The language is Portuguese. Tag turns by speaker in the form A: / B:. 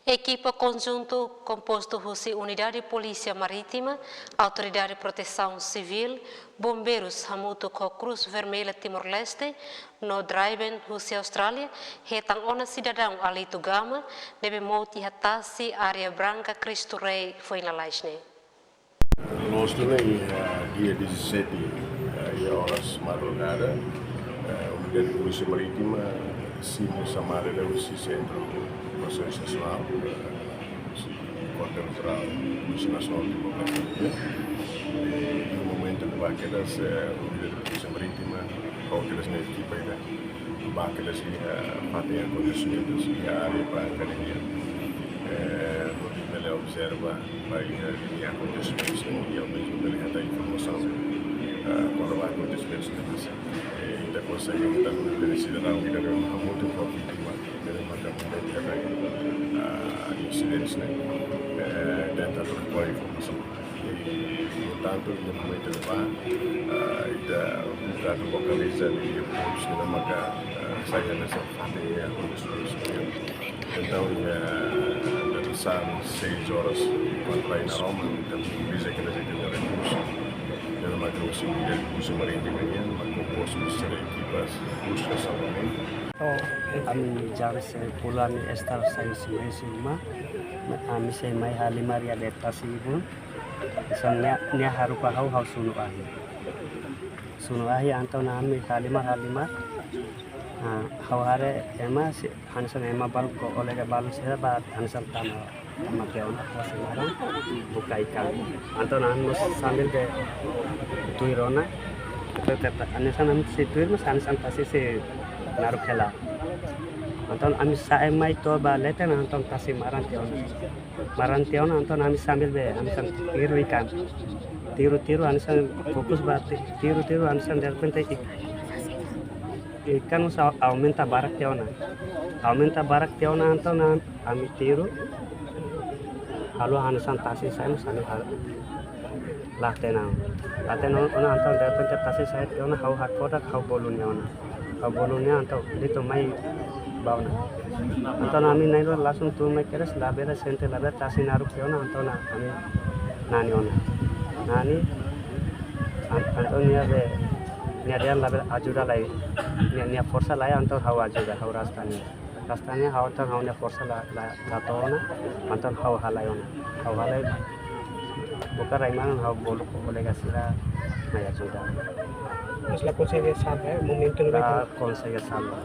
A: Equipa conjunto composto por Unidade de Polícia Marítima, Autoridade de Proteção Civil, Bombeiros Hamuto com Cruz Vermelha Timor-Leste, no Drive-In Rússia Austrália, retang ona cidadão Alito Gama, deve moti hatasi área branca Cristo Rei foi na Laisne.
B: Nós também, dia 17 horas madrugada, a Unidade de Polícia Marítima, Cimo Samara da Rússia Centro Processo Nacional, Corte Eleitoral, Polícia Nacional de Timor-Leste. E no momento que vai quedar a Unidade de Polícia Marítima, com aquelas na equipa, vai quedar fazer acontecimentos e a área branca ele observa vai acontecimentos e ao mesmo tempo ele dá informação quando vai acontecimentos e da consegue então ele cidadão que deve muito vítima deve matar muito incidentes dentro da informação e portanto no momento ele vai e da localiza e depois ele mata saia dessa fase acontecimentos então são 6 horas quando vai na Roma, então diz que nós temos recursos, temos uma grossa unidade de polícia marítima, mas composto de 3 equipas de salvamento.
C: Kami jari sepuluhan estar saya semua, kami semai halimari ada tasibun, misalnya nia harupa hau sunu ahi antau nami halimar. Hau hare ema si hansan ema baru ko oleh balu sebat hansan tanah keon apa semarang buka ikan antau nan mus sambil ke tuirona tetap hansan am si tuir mas hansan pasti si naruh kela antau ami sa ema itu ba leten antau pasti maran teon antau ami sambil be hansan tiru ikan tiru hansan fokus berarti tiru hansan dari pentai ikan usah aumenta barak teona antau nan ami tiru halu hanusan tasi saya musani latena ona antau dari pencet tasi saya teona hau hat kodak hau bolunya antau itu mai bauna antau nami nailo langsung tu mai keres labera sente labera tasi naruh teona antau na ami nani antau nia be dia label ajuda lai nia forsa lai antau hau ajuda hau rastanya hau antau hau nia forsa la tona antau hau halai bukan raiman hau bolu boleh kasira maya ajuda.
D: Mas la consegue salvar momentum
C: consegue salvar